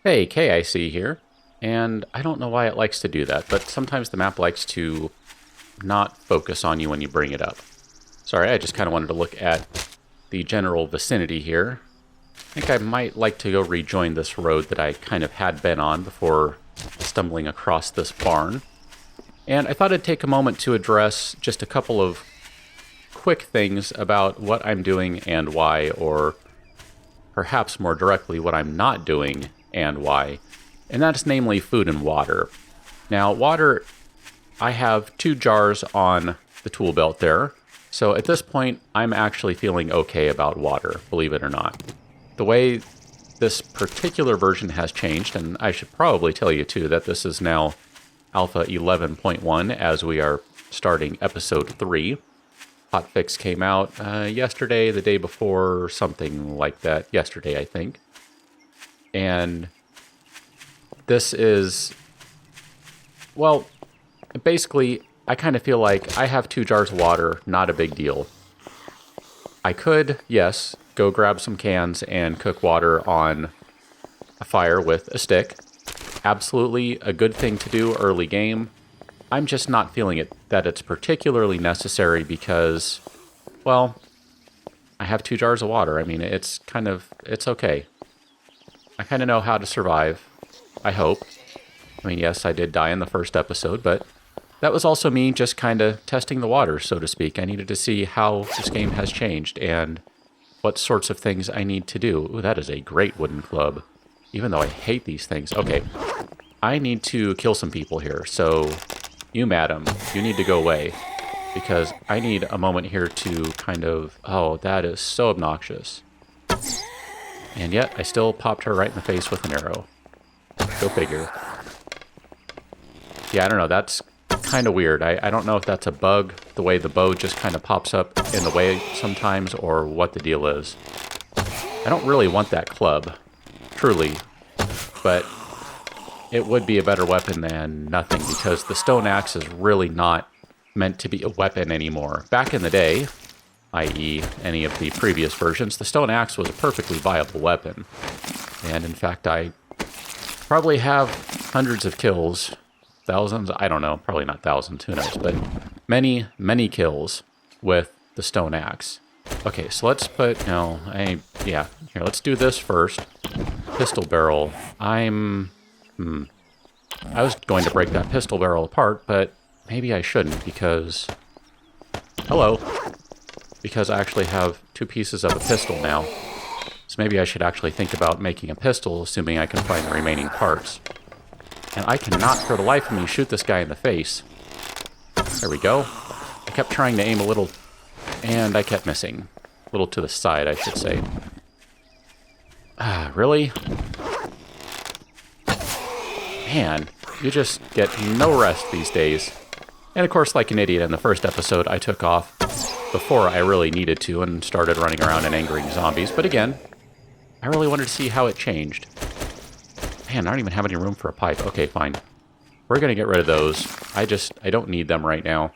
Hey, KIC here. And I don't know why it likes to do that, but sometimes the map likes to not focus on you when you bring it up. Sorry, I just kind of wanted to look at the general vicinity here. I think I might like to go rejoin this road that I kind of had been on before stumbling across this barn. And I thought I'd take a moment to address just a couple of quick things about what I'm doing and why, or perhaps more directly, what I'm not doing and why. And that's namely food and water. Now, water, I have 2 jars on the tool belt there. So at this point, I'm actually feeling okay about water, believe it or not. The way this particular version has changed, and I should probably tell you too that this is now Alpha 11.1 as we are starting episode 3. Hotfix came out yesterday, the day before, something like that. Yesterday, I think. And this is, well, basically, I kind of feel like I have 2 jars of water, not a big deal. I could, yes, go grab some cans and cook water on a fire with a stick. Absolutely a good thing to do early game. I'm just not feeling it that it's particularly necessary because, well, I have 2 jars of water. I mean, it's okay. I kind of know how to survive, I hope. I mean, yes, I did die in the first episode, but that was also me just kind of testing the water, so to speak. I needed to see how this game has changed and what sorts of things I need to do. Ooh, that is a great wooden club, even though I hate these things. Okay, I need to kill some people here, so you, madam, you need to go away, because I need a moment here to kind of... Oh, that is so obnoxious. And yet, I still popped her right in the face with an arrow. Go figure. Yeah, I don't know, that's kind of weird. I don't know if that's a bug, the way the bow just kind of pops up in the way sometimes, or what the deal is. I don't really want that club, truly, but it would be a better weapon than nothing, because the stone axe is really not meant to be a weapon anymore. Back in the day, i.e. any of the previous versions, the stone axe was a perfectly viable weapon. And in fact, I probably have hundreds of kills, thousands, I don't know, probably not thousands, who knows, but many, many kills with the stone axe. Okay, so let's put, here, let's do this first. Pistol barrel. I was going to break that pistol barrel apart, but maybe I shouldn't, because... Hello. Because I actually have 2 pieces of a pistol now. So maybe I should actually think about making a pistol, assuming I can find the remaining parts. And I cannot, for the life of me, shoot this guy in the face. There we go. I kept trying to aim a little, and I kept missing. A little to the side, I should say. Ah, really? Man, you just get no rest these days. And of course, like an idiot in the first episode, I took off before I really needed to and started running around and angering zombies. But again, I really wanted to see how it changed. Man, I don't even have any room for a pipe. Okay, fine. We're going to get rid of those. I don't need them right now.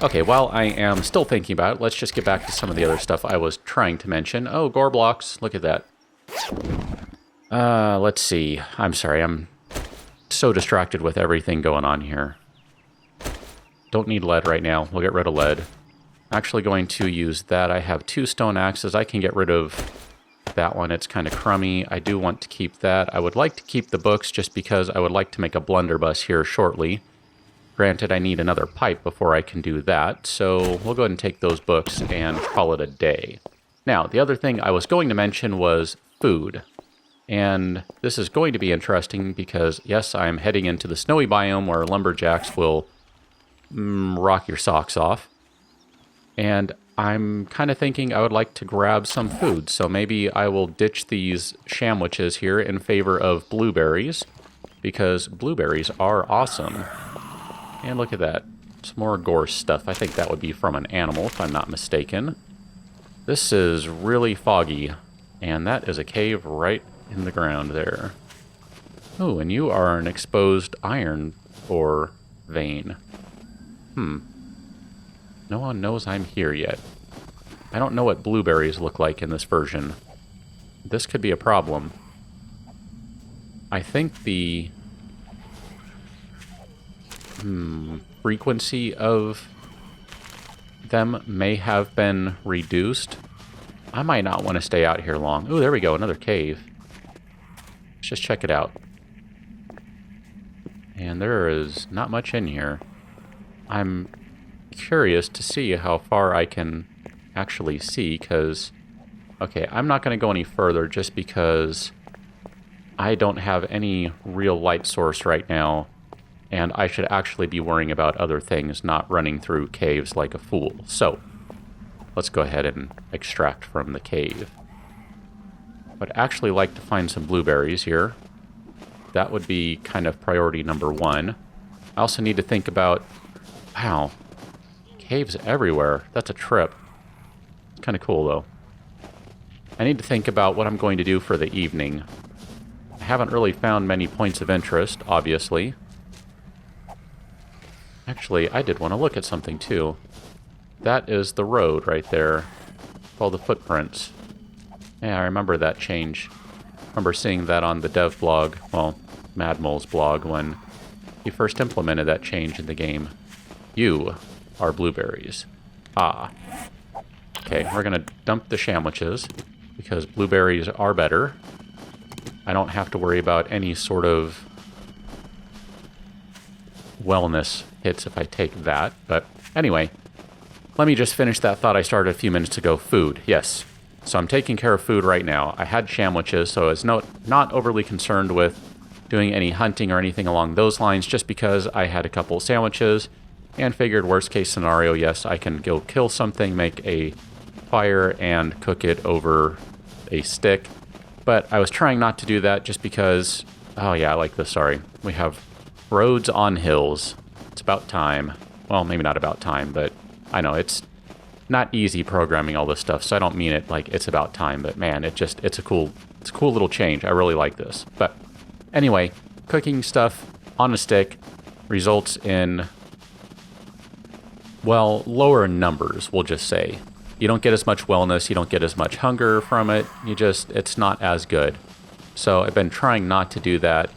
Okay, while I am still thinking about it, let's just get back to some of the other stuff I was trying to mention. Oh, gore blocks. Look at that. Let's see. I'm sorry, I'm so distracted with everything going on here. Don't need lead right now. We'll get rid of lead. Actually going to use that. I have 2 stone axes. I can get rid of that one. It's kind of crummy. I do want to keep that. I would like to keep the books just because I would like to make a blunderbuss here shortly. Granted, I need another pipe before I can do that, so we'll go ahead and take those books and call it a day. Now, the other thing I was going to mention was food. And this is going to be interesting because, yes, I'm heading into the snowy biome where lumberjacks will rock your socks off. And I'm kind of thinking I would like to grab some food, so maybe I will ditch these sandwiches here in favor of blueberries, because blueberries are awesome. And look at that. Some more gorse stuff. I think that would be from an animal, if I'm not mistaken. This is really foggy, and that is a cave right in the ground there. Oh, and you are an exposed iron ore vein. No one knows I'm here yet. I don't know what blueberries look like in this version. This could be a problem. I think the frequency of them may have been reduced. I might not want to stay out here long. Ooh, there we go, another cave. Let's just check it out. And there is not much in here. I'm curious to see how far I can actually see, because... Okay, I'm not going to go any further just because I don't have any real light source right now, and I should actually be worrying about other things, not running through caves like a fool. So, let's go ahead and extract from the cave. I'd actually like to find some blueberries here. That would be kind of priority number one. I also need to think about... Wow, caves everywhere. That's a trip. It's kind of cool, though. I need to think about what I'm going to do for the evening. I haven't really found many points of interest, obviously. Actually, I did want to look at something, too. That is the road right there. All the footprints. Yeah, I remember that change. I remember seeing that on the dev blog, well, Madmole's blog, when he first implemented that change in the game. You are blueberries. Ah. Okay, we're going to dump the sandwiches, because blueberries are better. I don't have to worry about any sort of wellness hits if I take that. But anyway, let me just finish that thought I started a few minutes ago. Food, yes. So I'm taking care of food right now. I had sandwiches, so I was not overly concerned with doing any hunting or anything along those lines, just because I had a couple sandwiches and figured worst case scenario, yes, I can go kill something, make a fire, and cook it over a stick. But I was trying not to do that just because... Oh yeah, I like this, sorry. We have roads on hills. It's about time. Well, maybe not about time, but I know it's not easy programming all this stuff, so I don't mean it like it's about time, but man, it's a cool little change. I really like this. But anyway, cooking stuff on a stick results in, well, lower numbers, we'll just say. You don't get as much wellness, you don't get as much hunger from it, it's not as good. So I've been trying not to do that.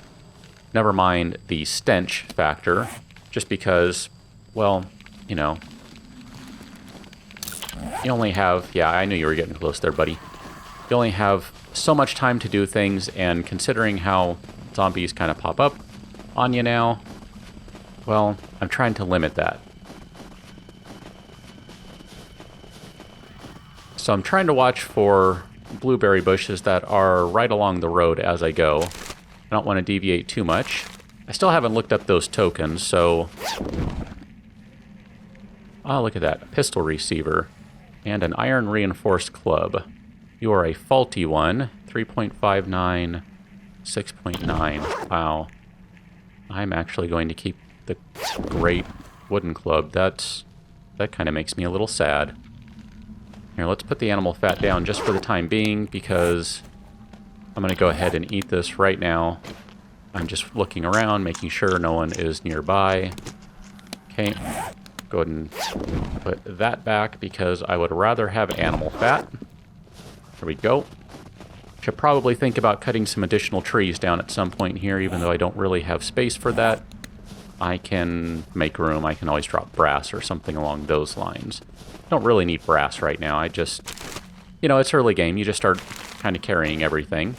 Never mind the stench factor, just because, well, you know, you only have, yeah, I knew you were getting close there, buddy. You only have so much time to do things, and considering how zombies kind of pop up on you now, well, I'm trying to limit that. So I'm trying to watch for blueberry bushes that are right along the road as I go. I don't want to deviate too much. I still haven't looked up those tokens, so... Oh, look at that. A pistol receiver. And an iron reinforced club. You are a faulty one. 3.59, 6.9. Wow. I'm actually going to keep the great wooden club. That kind of makes me a little sad. Here, let's put the animal fat down just for the time being, because I'm going to go ahead and eat this right now. I'm just looking around, making sure no one is nearby. Okay, go ahead and put that back, because I would rather have animal fat. There we go. Should probably think about cutting some additional trees down at some point here, even though I don't really have space for that. I can make room. I can always drop brass or something along those lines. Don't really need brass right now. I just, you know, it's early game. You just start kind of carrying everything.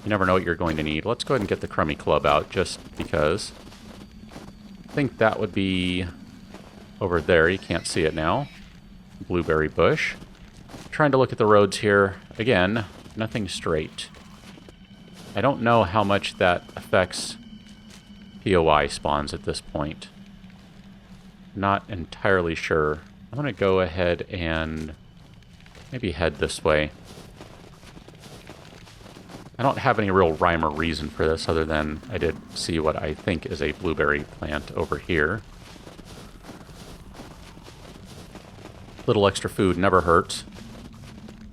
You never know what you're going to need. Let's go ahead and get the crummy club out, just because. I think that would be over there. You can't see it now. Blueberry bush. Trying to look at the roads here. Again, nothing straight. I don't know how much that affects POI spawns at this point. Not entirely sure. I'm going to go ahead and maybe head this way. I don't have any real rhyme or reason for this, other than I did see what I think is a blueberry plant over here. Little extra food never hurts.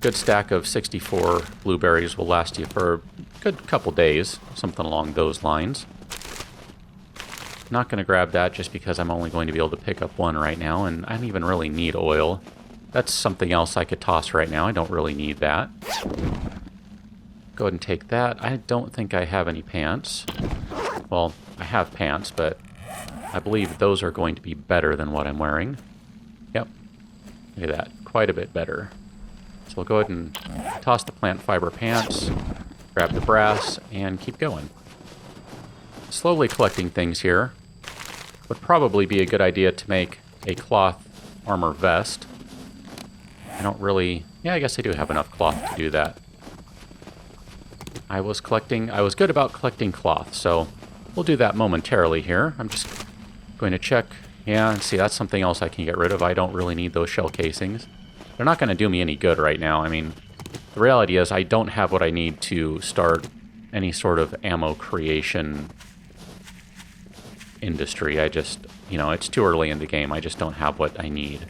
Good stack of 64 blueberries will last you for a good couple days, something along those lines. Not going to grab that just because I'm only going to be able to pick up one right now, and I don't even really need oil. That's something else I could toss right now. I don't really need that. Go ahead and take that. I don't think I have any pants. Well, I have pants, but I believe those are going to be better than what I'm wearing. Yep. Look at that. Quite a bit better. So we'll go ahead and toss the plant fiber pants, grab the brass, and keep going. Slowly collecting things here. Would probably be a good idea to make a cloth armor vest. I don't really... Yeah, I guess I do have enough cloth to do that. I was good about collecting cloth, so we'll do that momentarily here. I'm just going to check. Yeah, and see, that's something else I can get rid of. I don't really need those shell casings. They're not going to do me any good right now. I mean, the reality is I don't have what I need to start any sort of ammo creation industry. I just, it's too early in the game. I just don't have what I need.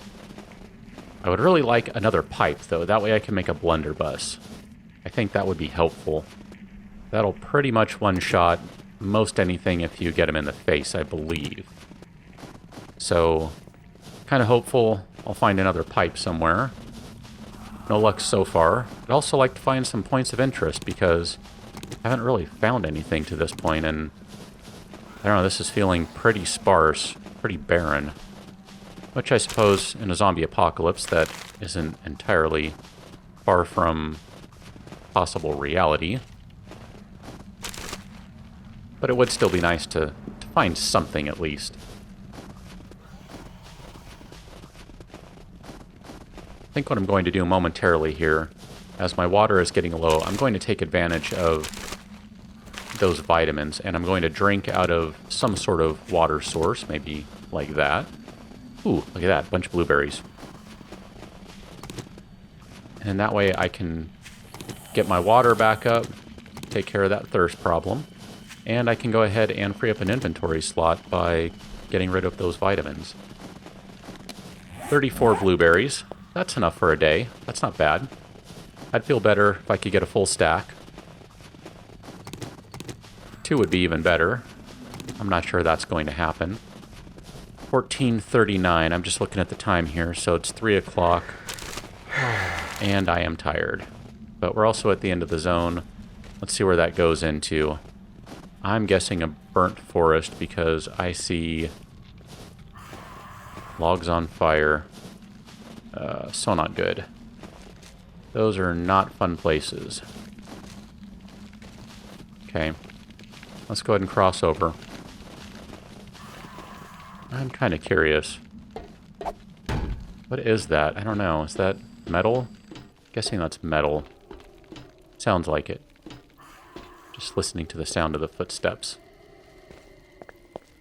I would really like another pipe, though. That way I can make a blunderbuss. I think that would be helpful. That'll pretty much one-shot most anything if you get him in the face, I believe. So, kind of hopeful I'll find another pipe somewhere. No luck so far. I'd also like to find some points of interest because I haven't really found anything to this point, and I don't know, this is feeling pretty sparse, pretty barren. Which I suppose in a zombie apocalypse that isn't entirely far from possible reality. But it would still be nice to find something at least. I think what I'm going to do momentarily here, as my water is getting low, I'm going to take advantage of those vitamins, and I'm going to drink out of some sort of water source, maybe like that. Ooh, look at that, bunch of blueberries. And that way I can get my water back up, take care of that thirst problem, and I can go ahead and free up an inventory slot by getting rid of those vitamins. 34 blueberries. That's enough for a day. That's not bad. I'd feel better if I could get a full stack. 2 would be even better. I'm not sure that's going to happen. 14:39. I'm just looking at the time here, so it's 3 o'clock. And I am tired. But we're also at the end of the zone. Let's see where that goes into. I'm guessing a burnt forest because I see logs on fire. So not good. Those are not fun places. Okay. Let's go ahead and cross over. I'm kind of curious. What is that? I don't know. Is that metal? Guessing that's metal. Sounds like it. Just listening to the sound of the footsteps.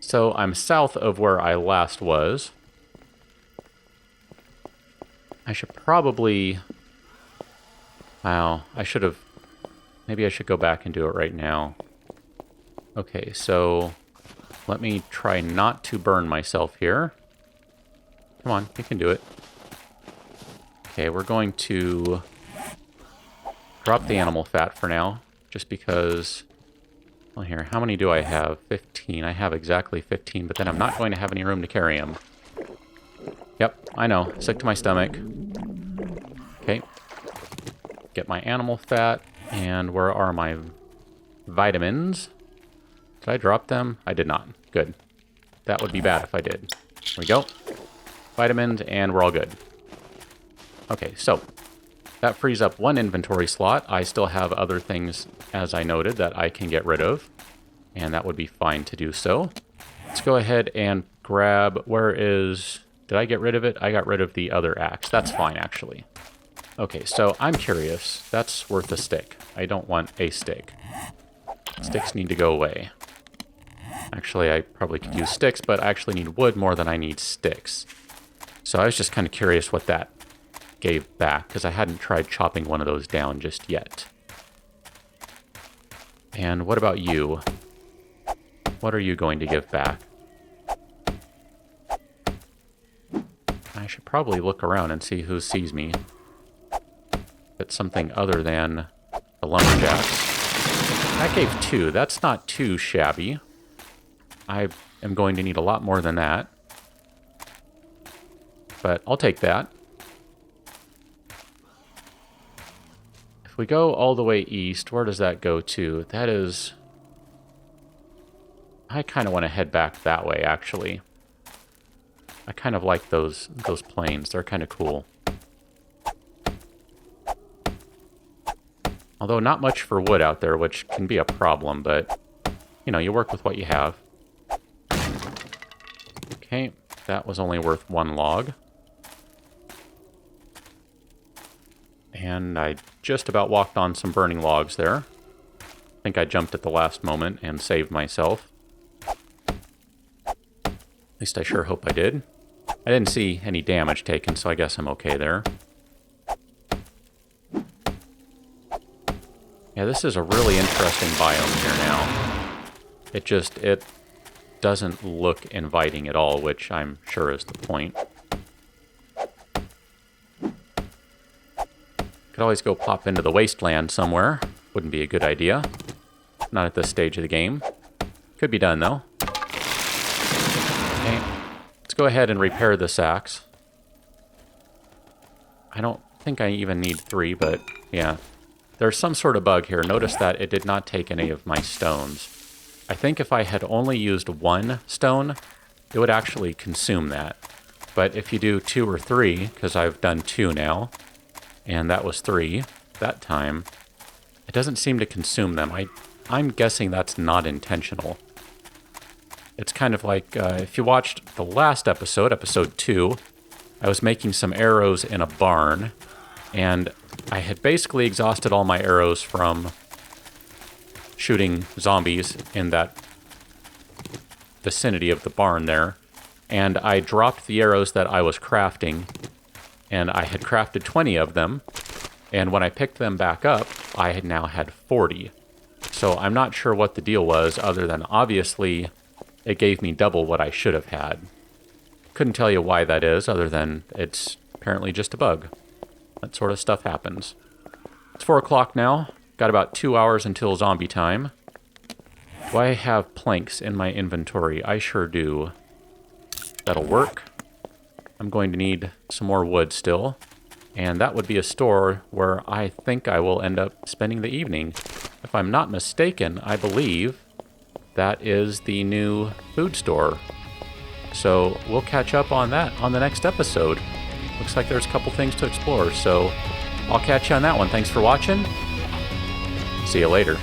So I'm south of where I last was. I should probably... Wow, I should have... Maybe I should go back and do it right now. Okay, so... Let me try not to burn myself here. Come on, you can do it. Okay, we're going to drop the animal fat for now, just because... Well, here, how many do I have? 15. I have exactly 15, but then I'm not going to have any room to carry them. Yep, I know. Sick to my stomach. Okay. Get my animal fat, and where are my vitamins? Did I drop them? I did not. Good. That would be bad if I did. There we go. Vitamins, and we're all good. Okay, so that frees up 1 inventory slot. I still have other things, as I noted, that I can get rid of, and that would be fine to do so. Let's go ahead and grab... Where is... Did I get rid of it? I got rid of the other axe. That's fine, actually. Okay, so I'm curious. That's worth a stick. I don't want a stick. Sticks need to go away. Actually, I probably could use sticks, but I actually need wood more than I need sticks. So I was just kind of curious what that gave back, because I hadn't tried chopping one of those down just yet. And what about you? What are you going to give back? I should probably look around and see who sees me. If it's something other than the lumberjacks. That gave 2. That's not too shabby. I am going to need a lot more than that. But I'll take that. If we go all the way east, where does that go to? That is... I kind of want to head back that way, actually. I kind of like those plains. They're kind of cool. Although not much for wood out there, which can be a problem, but, you know, you work with what you have. Okay, that was only worth 1 log. And I just about walked on some burning logs there. I think I jumped at the last moment and saved myself. At least I sure hope I did. I didn't see any damage taken, so I guess I'm okay there. Yeah, this is a really interesting biome here now. It doesn't look inviting at all, which I'm sure is the point. Could always go pop into the wasteland somewhere. Wouldn't be a good idea. Not at this stage of the game. Could be done, though. Okay. Let's go ahead and repair this axe. I don't think I even need 3, but yeah. There's some sort of bug here. Notice that it did not take any of my stones. I think if I had only used 1 stone, it would actually consume that. But if you do 2 or 3, because I've done 2 now, and that was 3 that time, it doesn't seem to consume them. I'm guessing that's not intentional. It's kind of like, if you watched the last episode, episode 2, I was making some arrows in a barn, and I had basically exhausted all my arrows from shooting zombies in that vicinity of the barn there. And I dropped the arrows that I was crafting, and I had crafted 20 of them. And when I picked them back up, I had now had 40. So I'm not sure what the deal was, other than obviously it gave me double what I should have had. Couldn't tell you why that is, other than it's apparently just a bug. That sort of stuff happens. It's 4 o'clock now. Got about 2 hours until zombie time. Do I have planks in my inventory? I sure do. That'll work. I'm going to need some more wood still. And that would be a store where I think I will end up spending the evening. If I'm not mistaken, I believe that is the new food store. So we'll catch up on that on the next episode. Looks like there's a couple things to explore, so I'll catch you on that one. Thanks for watching. See you later.